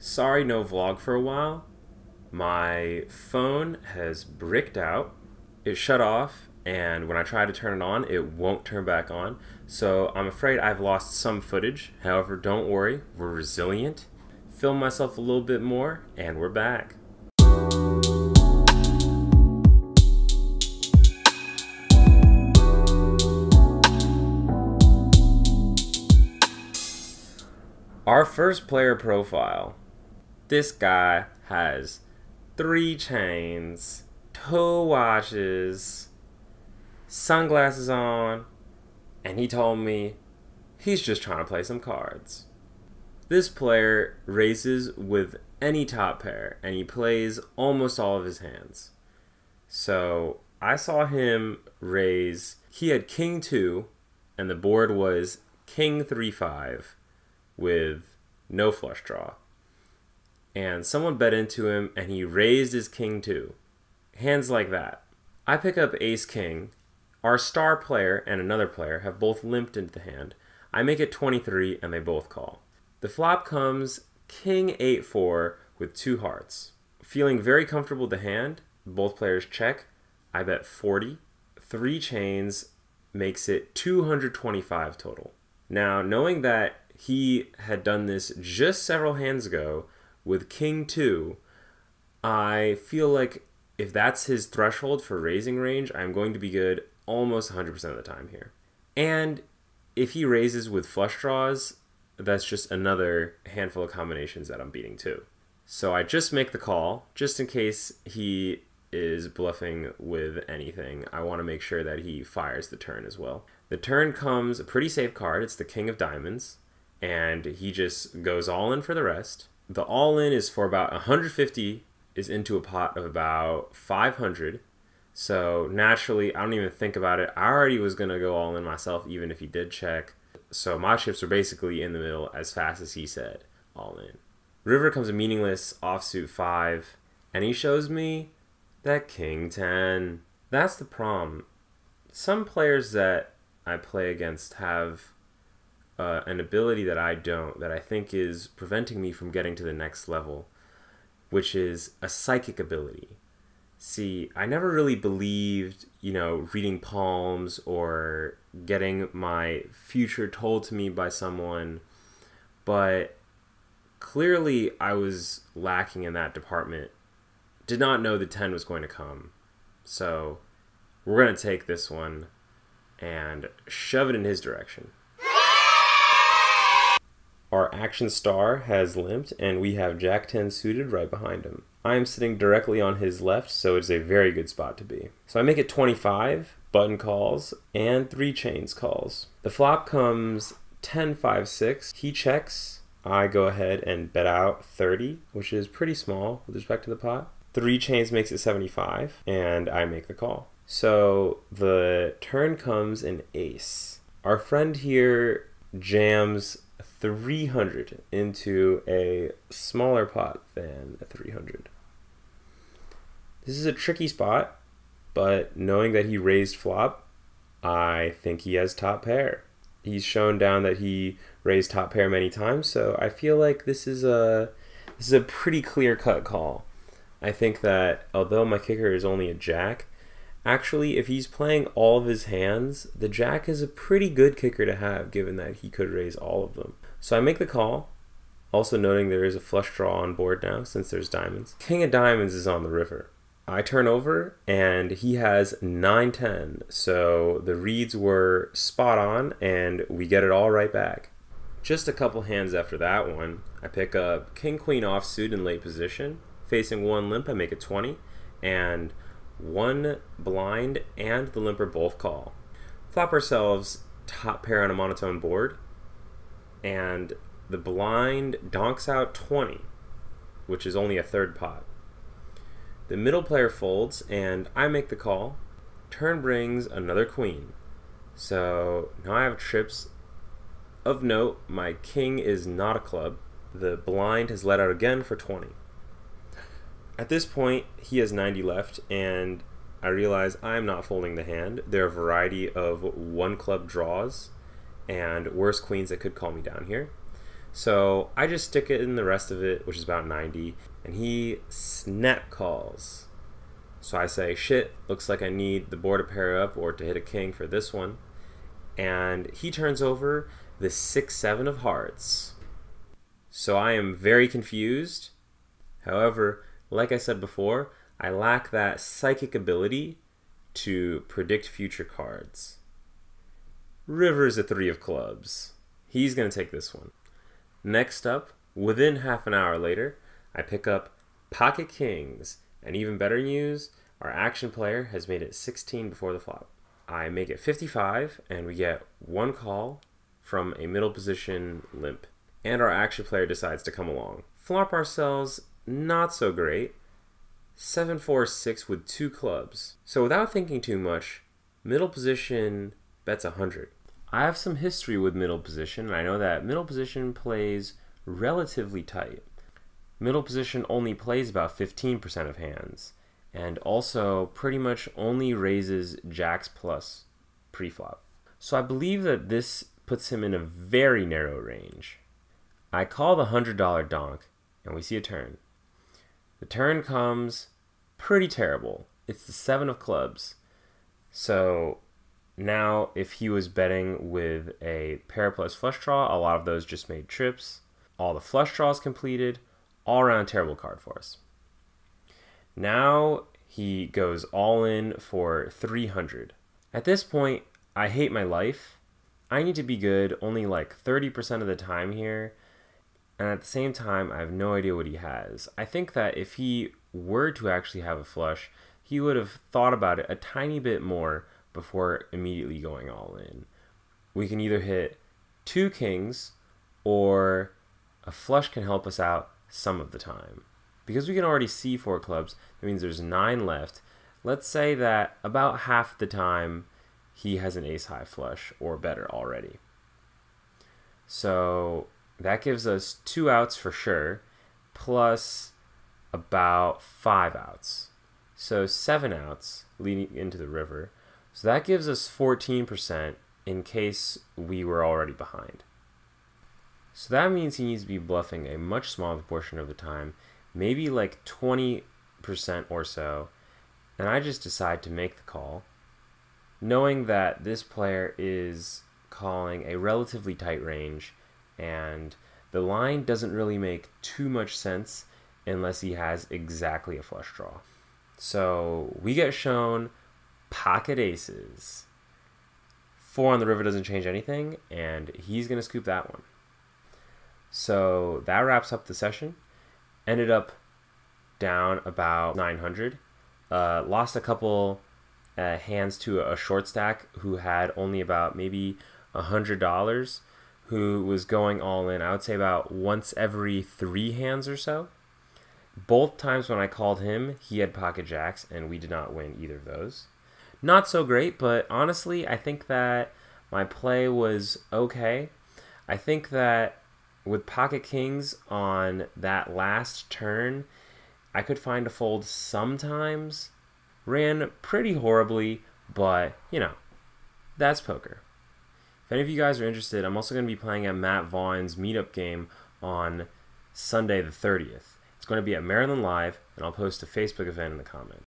Sorry, no vlog for a while. My phone has bricked out. It shut off, and when I try to turn it on, it won't turn back on. So I'm afraid I've lost some footage. However, don't worry, we're resilient. Film myself a little bit more, and we're back. Our first player profile. This guy has 3 chains, 2 watches, sunglasses on, and he told me he's just trying to play some cards. This player races with any top pair, and he plays almost all of his hands. So I saw him raise, he had King 2, and the board was King 3-5 with no flush draw. And someone bet into him, and he raised his King 2. Hands like that. I pick up Ace King. Our star player and another player have both limped into the hand. I make it 23, and they both call. The flop comes King 8-4 with 2 hearts. Feeling very comfortable with the hand, both players check. I bet 40. 3 chains makes it 225 total. Now, knowing that he had done this just several hands ago with King 2, I feel like if that's his threshold for raising range, I'm going to be good almost 100% of the time here. And if he raises with flush draws, that's just another handful of combinations that I'm beating too. So I just make the call, just in case he is bluffing with anything. I want to make sure that he fires the turn as well. The turn comes a pretty safe card. It's the King of Diamonds, and he just goes all in for the rest. The all-in is for about 150, is into a pot of about 500. So naturally, I don't even think about it. I already was going to go all in myself, even if he did check. So my chips are basically in the middle as fast as he said, all in. River comes a meaningless offsuit 5, and he shows me that King 10. That's the problem. Some players that I play against have an ability that I don't, that I think is preventing me from getting to the next level, which is a psychic ability. See, I never really believed, reading palms or getting my future told to me by someone, but clearly I was lacking in that department. Did not know the 10 was going to come. So we're going to take this one and shove it in his direction. Our action star has limped, and we have Jack 10 suited right behind him. I am sitting directly on his left, so it's a very good spot to be. So I make it 25, button calls, and 3 chains calls. The flop comes 10-5-6. He checks. I go ahead and bet out 30, which is pretty small with respect to the pot. 3 chains makes it 75, and I make the call. So the turn comes an ace. Our friend here jams 300 into a smaller pot than a 300. This is a tricky spot, but knowing that he raised flop, I think he has top pair. He's shown down that he raised top pair many times, so I feel like this is a pretty clear-cut call. I think that although my kicker is only a jack, actually, if he's playing all of his hands, the jack is a pretty good kicker to have, given that he could raise all of them. So I make the call, also noting there is a flush draw on board now, since there's diamonds. King of Diamonds is on the river. I turn over, and he has 9-10, so the reads were spot on, and we get it all right back. Just a couple hands after that one, I pick up King-Queen offsuit in late position. Facing 1 limp, I make it 20, and 1 blind and the limper both call. Flop ourselves top pair on a monotone board, and the blind donks out 20, which is only a 3rd pot. The middle player folds, and I make the call. Turn brings another queen. So now I have trips. Of note, my king is not a club. The blind has let out again for 20. At this point, he has 90 left, and I realize I'm not folding the hand. There are a variety of 1 club draws and worse queens that could call me down here. So I just stick it in the rest of it, which is about 90, and he snap calls. So I say, shit, looks like I need the board to pair up or to hit a king for this one. And he turns over the 6-7 of hearts. So I am very confused. However, like I said before, I lack that psychic ability to predict future cards. River's a 3 of clubs. He's going to take this one. Next up, within half an hour later, I pick up pocket kings. And even better news, our action player has made it 16 before the flop. I make it 55, and we get one call from a middle position limp. And our action player decides to come along. Flop ourselves, not so great. 7-4-6 with 2 clubs. So without thinking too much, middle position bets 100. I have some history with middle position, and I know that middle position plays relatively tight. Middle position only plays about 15% of hands, and also pretty much only raises jacks plus pre-flop. So I believe that this puts him in a very narrow range. I call the $100 donk, and we see a turn. The turn comes pretty terrible. It's the 7 of clubs. So now if he was betting with a pair plus flush draw, a lot of those just made trips. All the flush draws completed. All around terrible card for us. Now he goes all in for 300. At this point, I hate my life. I need to be good only like 30% of the time here. And at the same time, I have no idea what he has. I think that if he were to actually have a flush, he would have thought about it a tiny bit more before immediately going all in. We can either hit 2 kings, or a flush can help us out some of the time. Because we can already see 4 clubs, that means there's 9 left. Let's say that about half the time he has an ace high flush or better already. So that gives us 2 outs for sure, plus about 5 outs. So 7 outs leading into the river. So that gives us 14% in case we were already behind. So that means he needs to be bluffing a much smaller portion of the time, maybe like 20% or so, and I just decide to make the call, knowing that this player is calling a relatively tight range, and the line doesn't really make too much sense unless he has exactly a flush draw. So we get shown pocket aces. 4 on the river doesn't change anything, and he's going to scoop that one. So that wraps up the session. Ended up down about 900. Lost a couple hands to a short stack who had only about maybe $100, who was going all in, I would say about once every 3 hands or so. Both times when I called him, he had pocket jacks, and we did not win either of those. Not so great, but honestly, I think that my play was okay. I think that with pocket kings on that last turn, I could find a fold sometimes. Ran pretty horribly, but, you know, that's poker. If any of you guys are interested, I'm also going to be playing at Matt Vaughn's meetup game on Sunday the 30th. It's going to be at Maryland Live, and I'll post a Facebook event in the comment.